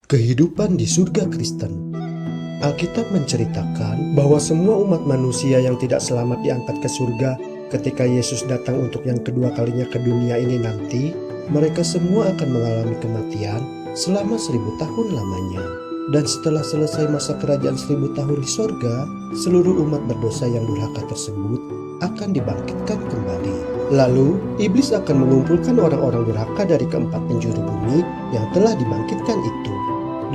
Kehidupan di surga Kristen. Alkitab menceritakan bahwa semua umat manusia yang tidak selamat diangkat ke surga ketika Yesus datang untuk yang kedua kalinya ke dunia ini nanti, mereka semua akan mengalami kematian selama 1000 tahun lamanya. Dan setelah selesai masa kerajaan 1000 tahun di sorga, seluruh umat berdosa yang durhaka tersebut akan dibangkitkan kembali. Lalu, iblis akan mengumpulkan orang-orang durhaka dari keempat penjuru bumi yang telah dibangkitkan itu,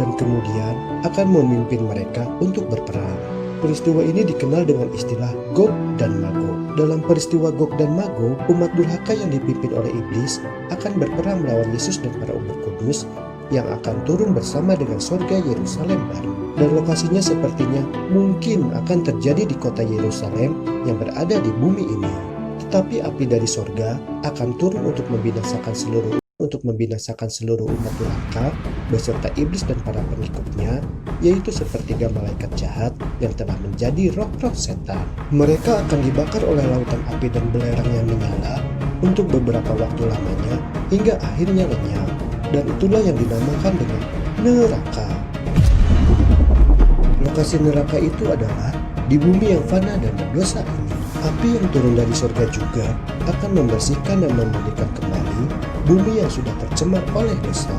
dan kemudian akan memimpin mereka untuk berperang. Peristiwa ini dikenal dengan istilah Gog dan Magog. Dalam peristiwa Gog dan Magog, umat durhaka yang dipimpin oleh iblis akan berperang melawan Yesus dan para umat kudus yang akan turun bersama dengan surga Yerusalem baru. Dan lokasinya sepertinya mungkin akan terjadi di kota Yerusalem yang berada di bumi ini. Tetapi api dari surga akan turun untuk membinasakan seluruh umat durhaka beserta iblis dan para pengikutnya, yaitu sepertiga malaikat jahat yang telah menjadi roh-roh setan. Mereka akan dibakar oleh lautan api dan belerang yang menyala untuk beberapa waktu lamanya hingga akhirnya lenyap, dan itulah yang dinamakan dengan neraka. Lokasi neraka itu adalah di bumi yang fana dan berdosa ini. Api yang turun dari surga juga akan membersihkan dan memulihkan kembali bumi yang sudah tercemar oleh dosa.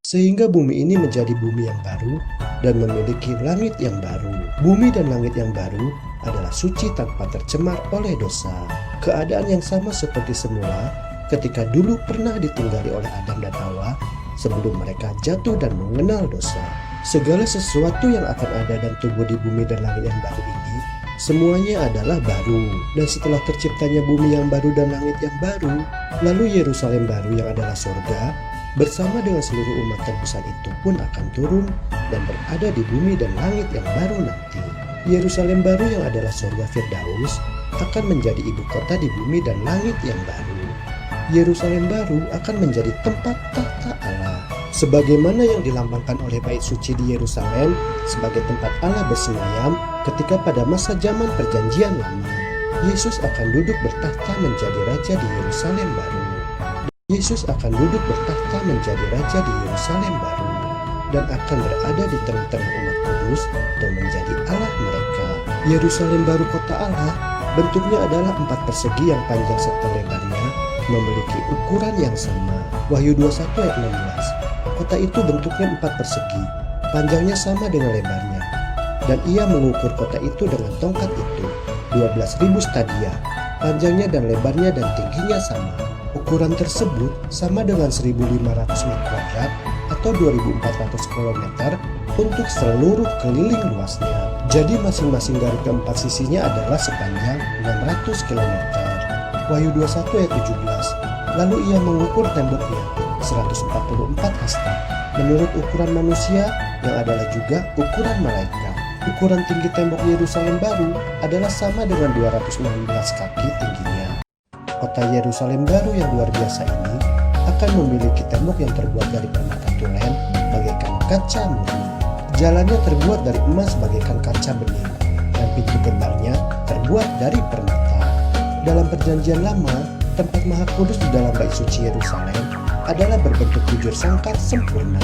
Sehingga bumi ini menjadi bumi yang baru dan memiliki langit yang baru. Bumi dan langit yang baru adalah suci tanpa tercemar oleh dosa. Keadaan yang sama seperti semula ketika dulu pernah ditinggali oleh Adam dan Hawa sebelum mereka jatuh dan mengenal dosa. Segala sesuatu yang akan ada dan tumbuh di bumi dan langit yang baru ini, semuanya adalah baru. Dan setelah terciptanya bumi yang baru dan langit yang baru, lalu Yerusalem baru yang adalah surga bersama dengan seluruh umat tebusan itu pun akan turun dan berada di bumi dan langit yang baru nanti. Yerusalem baru yang adalah surga Firdaus akan menjadi ibu kota di bumi dan langit yang baru. Yerusalem baru akan menjadi tempat tahta Allah, sebagaimana yang dilambangkan oleh bait suci di Yerusalem sebagai tempat Allah bersemayam ketika pada masa zaman perjanjian lama. Yesus akan duduk bertahta menjadi raja di Yerusalem baru. Yesus akan duduk bertahta menjadi raja di Yerusalem baru dan akan berada di tengah-tengah umat kudus dan menjadi Allah mereka. Yerusalem baru kota Allah bentuknya adalah 4 persegi yang panjang serta lebarnya memiliki ukuran yang sama. Wahyu 21 ayat 16. Kota itu bentuknya 4 persegi, panjangnya sama dengan lebarnya. Dan ia mengukur kota itu dengan tongkat itu, 12.000 stadia, panjangnya dan lebarnya dan tingginya sama. Ukuran tersebut sama dengan 1.500 mil kuadrat atau 2.400 km untuk seluruh keliling luasnya. Jadi masing-masing dari keempat sisinya adalah sepanjang 600 km. Wahyu 21 ayat 17. Lalu ia mengukur temboknya 144 hasta menurut ukuran manusia yang adalah juga ukuran malaikat. Ukuran tinggi tembok Yerusalem baru adalah sama dengan 216 kaki tingginya. Kota Yerusalem baru yang luar biasa ini akan memiliki tembok yang terbuat dari permata tulen bagaikan kaca murni. Jalannya terbuat dari emas bagaikan kaca bening, dan pintu gerbangnya terbuat dari permata. Dalam perjanjian lama, tempat maha kudus di dalam bait suci Yerusalem adalah berbentuk bujur sangkar sempurna,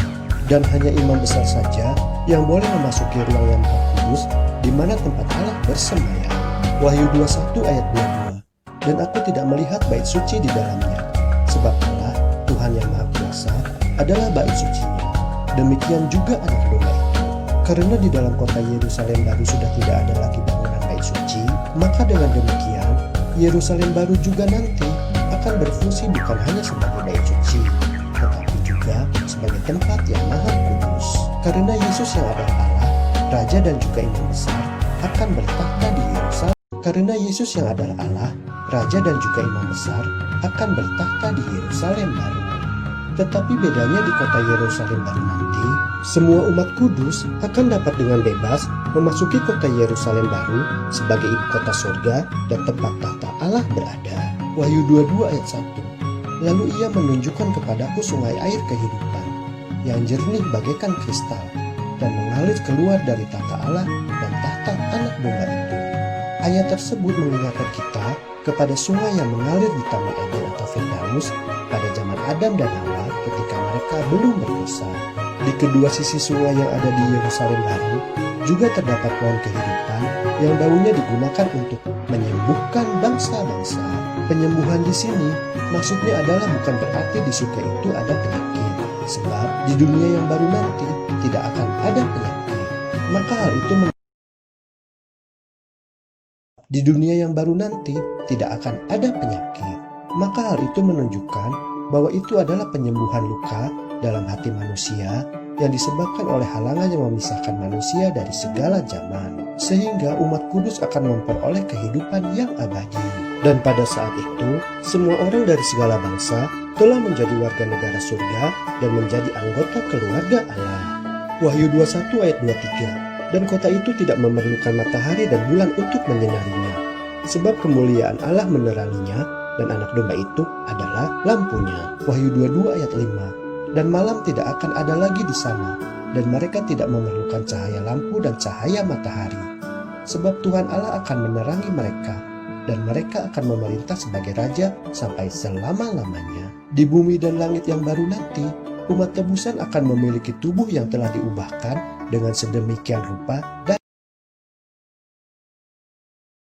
dan hanya imam besar saja yang boleh memasuki ruang yang maha kudus di mana tempat Allah bersemayam. Wahyu 21 ayat 22. Dan aku tidak melihat bait suci di dalamnya, sebab Allah, Tuhan yang Maha Kuasa, adalah bait sucinya. Demikian juga anak domba itu. Karena di dalam kota Yerusalem baru sudah tidak ada lagi bangunan bait suci, maka dengan demikian, Yerusalem baru juga nanti akan berfungsi bukan hanya sebagai bait suci, tetapi juga sebagai tempat yang maha kudus. Karena Yesus yang adalah Allah, Raja dan juga Imam Besar, akan bertahta di Yerusalem. Karena Yesus yang adalah Allah, Raja dan juga Imam Besar akan bertahta di Yerusalem baru. Tetapi bedanya di kota Yerusalem baru nanti, semua umat kudus akan dapat dengan bebas memasuki kota Yerusalem baru sebagai ibu kota surga dan tempat tahta Allah berada. Wahyu 22 ayat 1. Lalu ia menunjukkan kepadaku sungai air kehidupan yang jernih bagaikan kristal dan mengalir keluar dari tahta Allah dan tahta anak domba itu. Ayat tersebut mengingatkan kita kepada sungai yang mengalir di Taman Eden atau Firdaus pada zaman Adam dan Hawa ketika mereka belum berdosa. Di kedua sisi sungai yang ada di Yerusalem baru juga terdapat pohon kehidupan yang daunnya digunakan untuk menyembuhkan bangsa-bangsa. Penyembuhan di sini maksudnya adalah bukan berarti di surga itu ada penyakit, sebab di dunia yang baru nanti tidak akan ada penyakit. Maka hal itu di dunia yang baru nanti tidak akan ada penyakit. Maka hal itu menunjukkan bahwa itu adalah penyembuhan luka dalam hati manusia yang disebabkan oleh halangan yang memisahkan manusia dari segala zaman, sehingga umat kudus akan memperoleh kehidupan yang abadi. Dan pada saat itu, semua orang dari segala bangsa telah menjadi warga negara surga dan menjadi anggota keluarga Allah. Wahyu 21 ayat 23. Dan kota itu tidak memerlukan matahari dan bulan untuk menyinarinya, sebab kemuliaan Allah meneranginya, dan anak domba itu adalah lampunya. Wahyu 22 ayat 5. Dan malam tidak akan ada lagi di sana, dan mereka tidak memerlukan cahaya lampu dan cahaya matahari, sebab Tuhan Allah akan menerangi mereka, dan mereka akan memerintah sebagai raja sampai selama-lamanya. Di bumi dan langit yang baru nanti, umat tebusan akan memiliki tubuh yang telah diubahkan dengan sedemikian rupa, dan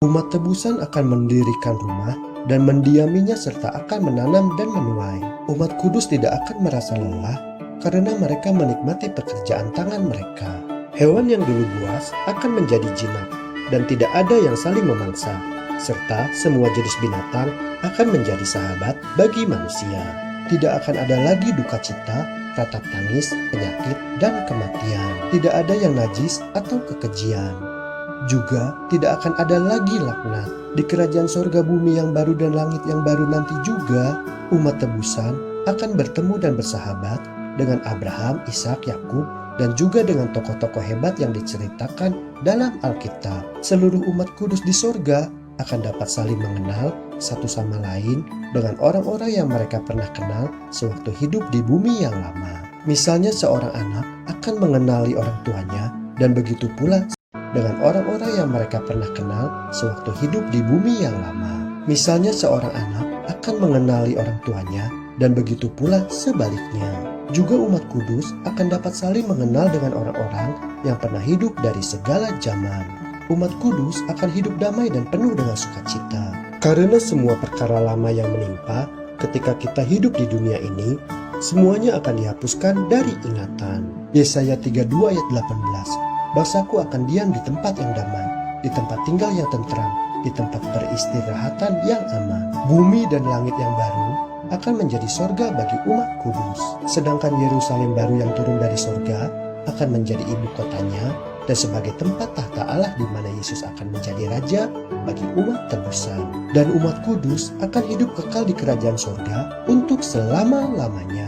umat tebusan akan mendirikan rumah dan mendiaminya serta akan menanam dan menuai. Umat kudus tidak akan merasa lelah karena mereka menikmati pekerjaan tangan mereka. Hewan yang dulu buas akan menjadi jinak dan tidak ada yang saling memangsa, serta semua jenis binatang akan menjadi sahabat bagi manusia. Tidak akan ada lagi duka cita, ratap tangis, penyakit, dan kematian. Tidak ada yang najis atau kekejian. Juga tidak akan ada lagi laknat. Di kerajaan sorga bumi yang baru dan langit yang baru nanti juga, umat tebusan akan bertemu dan bersahabat dengan Abraham, Ishak, Yakub, dan juga dengan tokoh-tokoh hebat yang diceritakan dalam Alkitab. Seluruh umat kudus di sorga akan dapat saling mengenal satu sama lain dengan orang-orang yang mereka pernah kenal sewaktu hidup di bumi yang lama. Misalnya seorang anak akan mengenali orang tuanya, dan begitu pula dengan orang-orang yang mereka pernah kenal sewaktu hidup di bumi yang lama. Misalnya seorang anak akan mengenali orang tuanya, dan begitu pula sebaliknya. Juga umat kudus akan dapat saling mengenal dengan orang-orang yang pernah hidup dari segala zaman. Umat kudus akan hidup damai dan penuh dengan sukacita. Karena semua perkara lama yang menimpa ketika kita hidup di dunia ini, semuanya akan dihapuskan dari ingatan. Yesaya 32 ayat 18. Bangsaku akan diam di tempat yang damai, di tempat tinggal yang tentram, di tempat peristirahatan yang aman. Bumi dan langit yang baru akan menjadi sorga bagi umat kudus. Sedangkan Yerusalem baru yang turun dari sorga akan menjadi ibu kotanya dan sebagai tempat tahta Allah di mana Yesus akan menjadi raja bagi umat tebusan. Dan umat kudus akan hidup kekal di kerajaan sorga untuk selama-lamanya.